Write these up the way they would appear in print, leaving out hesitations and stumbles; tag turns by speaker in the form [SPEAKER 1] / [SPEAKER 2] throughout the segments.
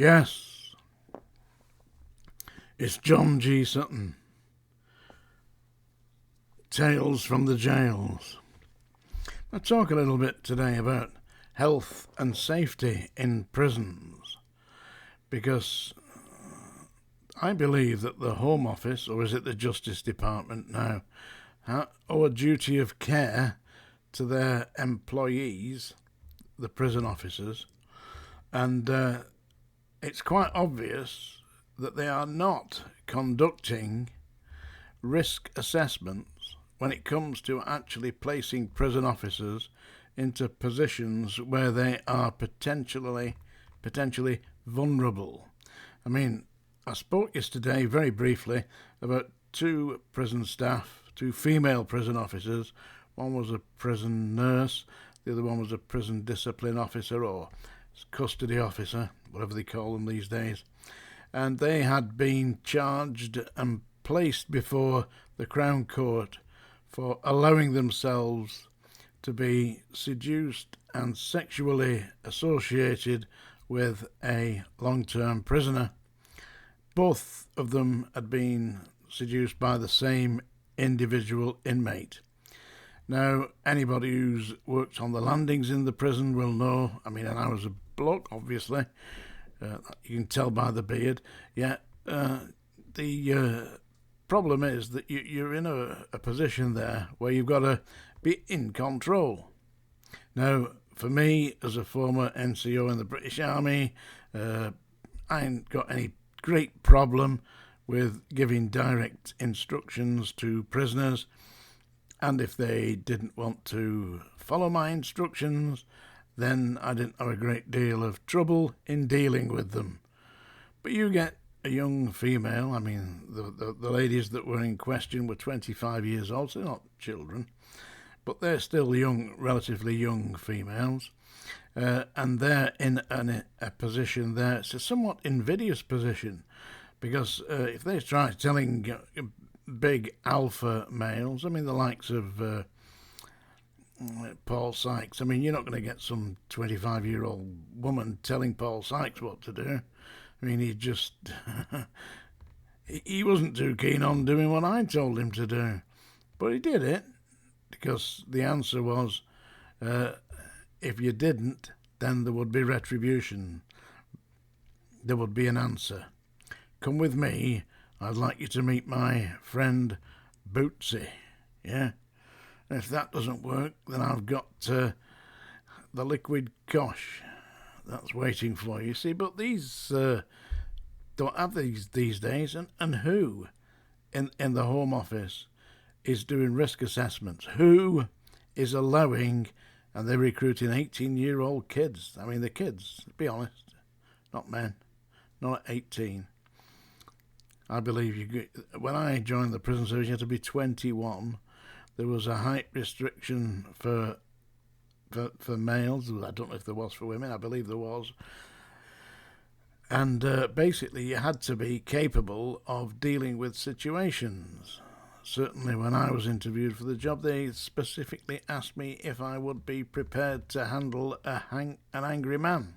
[SPEAKER 1] Yes, it's John G. Sutton. Tales from the Jails. I'll talk a little bit today about health and safety in prisons, because I believe that the Home Office, or is it the Justice Department now, owe a duty of care to their employees, the prison officers, and it's quite obvious that they are not conducting risk assessments when it comes to actually placing prison officers into positions where they are potentially vulnerable. I mean, I spoke yesterday very briefly about two prison staff, two female prison officers. One was a prison nurse, the other one was a prison discipline officer or custody officer, whatever they call them these days. And they had been charged and placed before the Crown Court for allowing themselves to be seduced and sexually associated with a long-term prisoner. Both of them had been seduced by the same individual inmate. Now, anybody who's worked on the landings in the prison will know, and I was a bloke, obviously, you can tell by the beard, the problem is that you're in a position there where you've got to be in control. Now, for me, as a former NCO in the British Army, I ain't got any great problem with giving direct instructions to prisoners, and if they didn't want to follow my instructions, then I didn't have a great deal of trouble in dealing with them. But you get a young female, the ladies that were in question were 25 years old, so they're not children, but they're still young, relatively young females, and they're in a position there. It's a somewhat invidious position, because if they try telling big alpha males, the likes of Paul Sykes, you're not going to get some 25-year-old woman telling Paul Sykes what to do. He just he wasn't too keen on doing what I told him to do, but he did it because the answer was, if you didn't, then there would be retribution. There would be an answer. Come with me. I'd like you to meet my friend Bootsy. Yeah? And if that doesn't work, then I've got the liquid cosh that's waiting for you. See, but these don't have these days. And who in the Home Office is doing risk assessments? Who is allowing, and they're recruiting 18-year-old kids? The kids, be honest, not men, not at 18. I believe when I joined the prison service, you had to be 21. There was a height restriction for males. I don't know if there was for women. I believe there was. And basically, you had to be capable of dealing with situations. Certainly, when I was interviewed for the job, they specifically asked me if I would be prepared to handle an angry man.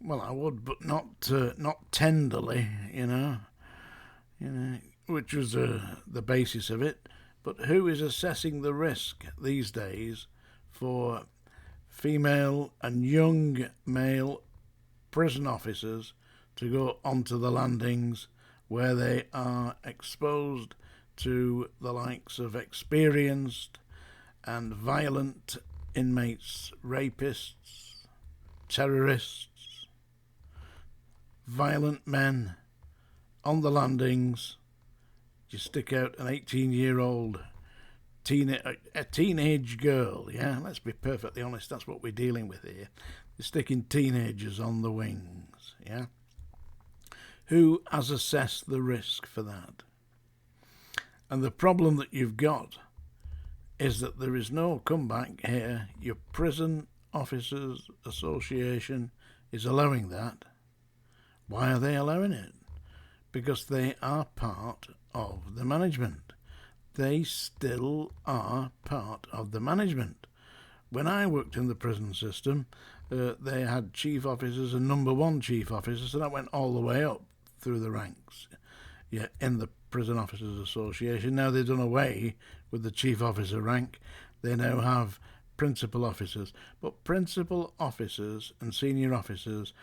[SPEAKER 1] Well, I would, but not tenderly, which was the basis of it. But who is assessing the risk these days for female and young male prison officers to go onto the landings where they are exposed to the likes of experienced and violent inmates, rapists, terrorists, violent men on the landings? You stick out an 18-year-old a teenage girl, let's be perfectly honest, that's what we're dealing with here. You're sticking teenagers on the wings, Who has assessed the risk for that? And the problem that you've got is that there is no comeback here. Your Prison Officers Association is allowing that. Why are they allowing it? Because they are part of the management. They still are part of the management. When I worked in the prison system, they had chief officers and number one chief officers, so that went all the way up through the ranks. Yeah, in the Prison Officers Association. Now they've done away with the chief officer rank. They now have principal officers. But principal officers and senior officers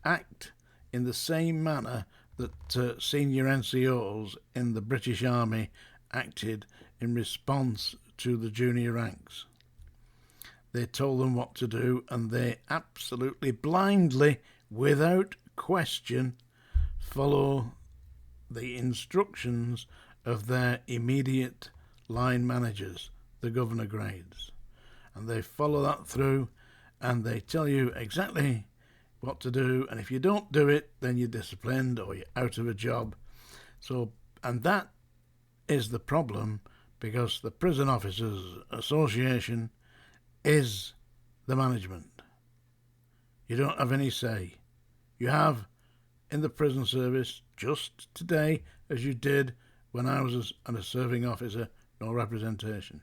[SPEAKER 1] act in the same manner that senior NCOs in the British Army acted in response to the junior ranks. They told them what to do, and they absolutely blindly, without question, follow the instructions of their immediate line managers, the governor grades. And they follow that through, and they tell you exactly what to do, and if you don't do it, then you're disciplined or you're out of a job. So, and that is the problem, because the Prison Officers Association is the management. You don't have any say. You have in the prison service just today as you did when I was a serving officer, no representation.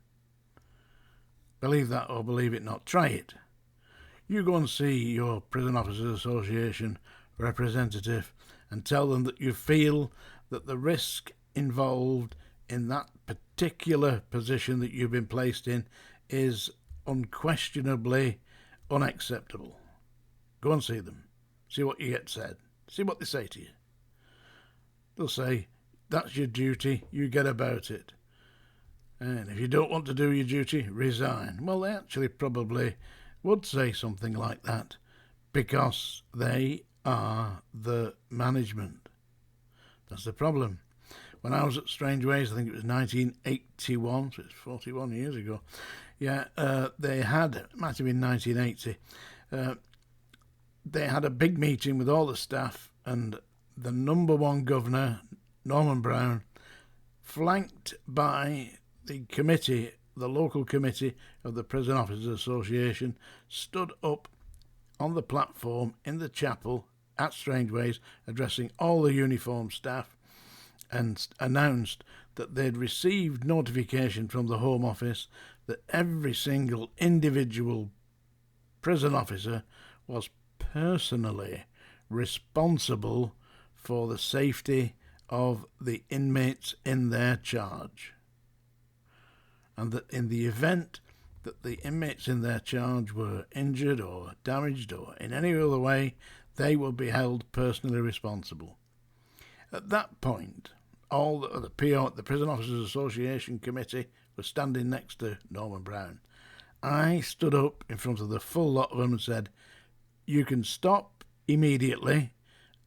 [SPEAKER 1] Believe that or believe it not. Try it. You go and see your Prison Officers Association representative and tell them that you feel that the risk involved in that particular position that you've been placed in is unquestionably unacceptable. Go and see them. See what you get said. See what they say to you. They'll say, that's your duty, you get about it. And if you don't want to do your duty, resign. Well, they actually probably would say something like that, because they are the management. That's the problem. When I was at Strange Ways, I think it was 1981, so it's 41 years ago. Yeah, they had, it might have been 1980, they had a big meeting with all the staff, and the number one governor, Norman Brown, flanked by the committee, the local committee of the Prison Officers Association, stood up on the platform in the chapel at Strange Ways, addressing all the uniformed staff, and announced that they'd received notification from the Home Office that every single individual prison officer was personally responsible for the safety of the inmates in their charge, and that in the event that the inmates in their charge were injured or damaged or in any other way, they will be held personally responsible. At that point, all the PO, the Prison Officers Association Committee, was standing next to Norman Brown. I stood up in front of the full lot of them and said, you can stop immediately.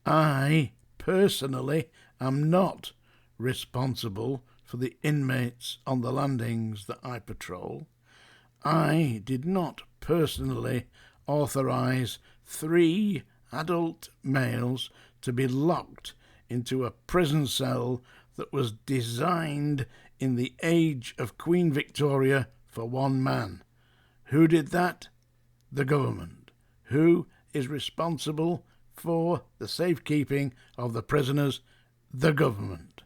[SPEAKER 1] I personally am not responsible for the inmates on the landings that I patrol. I did not personally authorise 3 adult males to be locked into a prison cell that was designed in the age of Queen Victoria for one man. Who did that? The government. Who is responsible for the safekeeping of the prisoners? The government,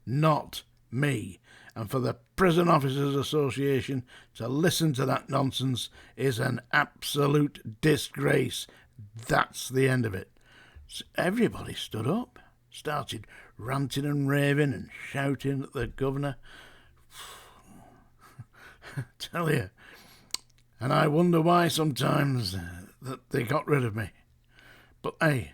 [SPEAKER 1] not me. And for the Prison Officers Association to listen to that nonsense is an absolute disgrace. That's the end of it. So everybody stood up, started ranting and raving and shouting at the governor. Tell you. And I wonder why sometimes that they got rid of me. But hey,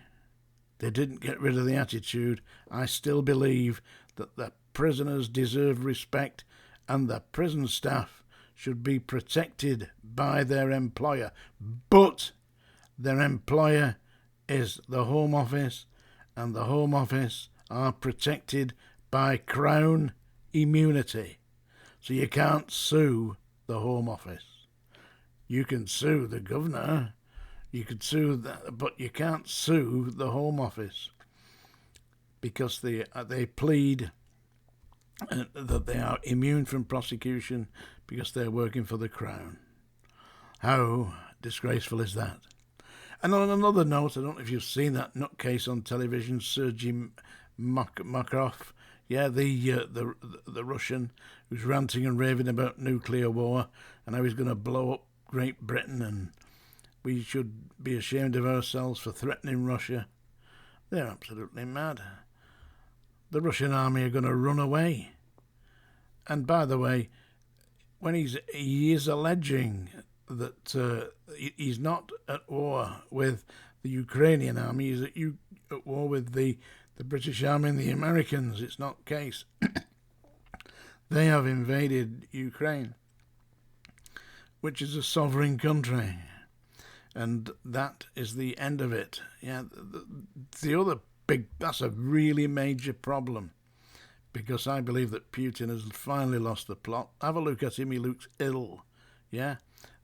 [SPEAKER 1] they didn't get rid of the attitude. I still believe that the prisoners deserve respect, and the prison staff should be protected by their employer. But their employer is the Home Office, and the Home Office are protected by Crown immunity. So you can't sue the Home Office. You can sue the governor, you could sue that, but you can't sue the Home Office, because they plead that they are immune from prosecution because they're working for the Crown. How disgraceful is that? And on another note, I don't know if you've seen that nutcase on television, Sergei Makarov, the Russian, who's ranting and raving about nuclear war and how he's going to blow up Great Britain, and we should be ashamed of ourselves for threatening Russia. They're absolutely mad. The Russian army are going to run away. And by the way, when he is alleging that he's not at war with the Ukrainian army, he's at war with the British army and the Americans. It's not the case. They have invaded Ukraine, which is a sovereign country, and that is the end of it. Yeah, the other that's a really major problem, because I believe that Putin has finally lost the plot. Have a look at him, he looks ill. Yeah,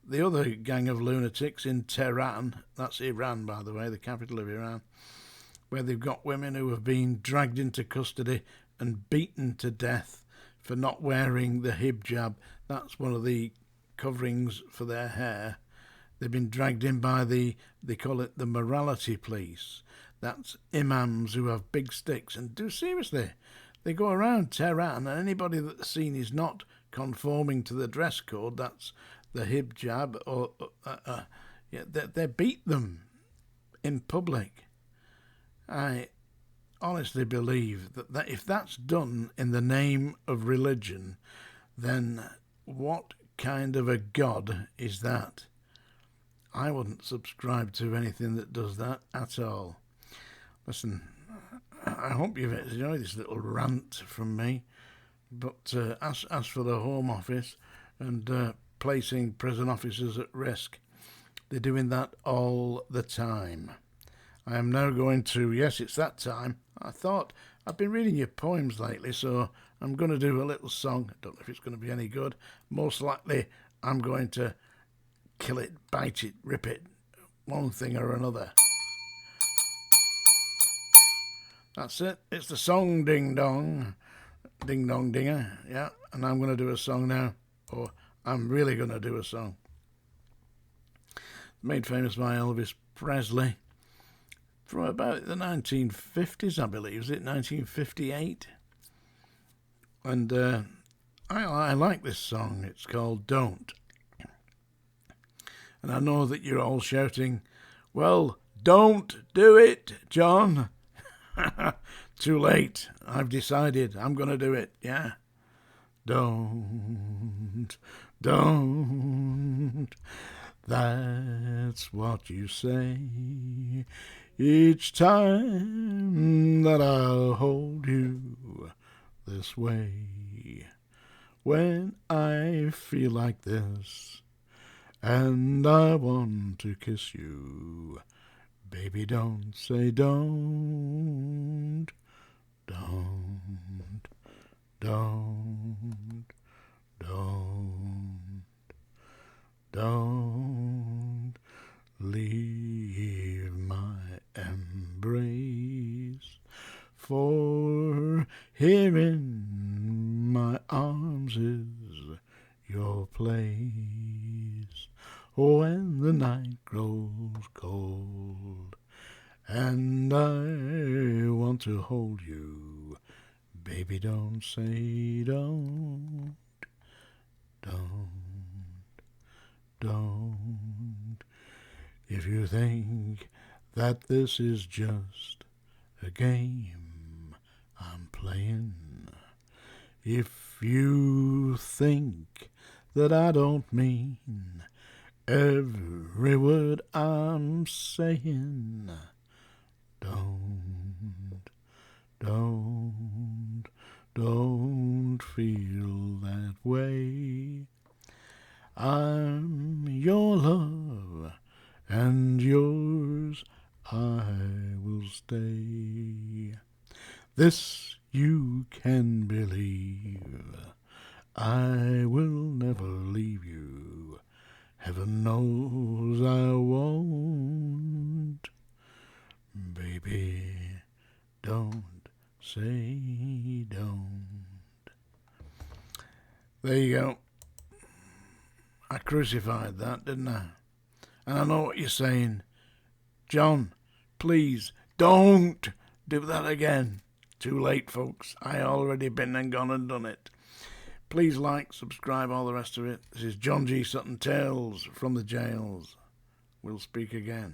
[SPEAKER 1] the other gang of lunatics in Tehran, that's Iran, by the way, the capital of Iran, where they've got women who have been dragged into custody and beaten to death for not wearing the hijab. That's one of the coverings for their hair. They've been dragged in by they call it the morality police. That's imams who have big sticks and do seriously. They go around Tehran, and anybody that's seen is not conforming to the dress code, that's the hijab, or they beat them in public. I honestly believe that if that's done in the name of religion, then what kind of a God is that? I wouldn't subscribe to anything that does that at all. Listen, I hope you've enjoyed this little rant from me, but as for the Home Office and placing prison officers at risk, they're doing that all the time. I am now going to, yes, it's that time. I thought I've been reading your poems lately, so I'm going to do a little song. I don't know if it's going to be any good. Most likely I'm going to kill it, bite it, rip it, one thing or another. That's it. It's the song Ding Dong. Ding Dong Dinger. Yeah. And I'm going to do a song now. Or I'm really going to do a song. Made famous by Elvis Presley. From about the 1950s, I believe. Is it 1958? And I like this song. It's called Don't. And I know that you're all shouting, well, don't do it, John. Too late. I've decided I'm going to do it, yeah? Don't. That's what you say each time that I hold you this way. When I feel like this and I want to kiss you, baby, don't say don't. Don't leave my embrace, for here in my arms is your place. When the night grows cold and I want to hold you, baby, don't say don't. If you think that this is just a game I'm playing, if you think that I don't mean every word I'm saying, don't feel that way. I'm your love, and yours I will stay. This you can believe, I will never leave you. Heaven knows I won't. Baby, don't say don't. There you go. I crucified that, didn't I? And I know what you're saying. John, please, don't do that again. Too late, folks. I already been and gone and done it. Please like, subscribe, all the rest of it. This is John G. Sutton Tales from the Jails. we'll speak again.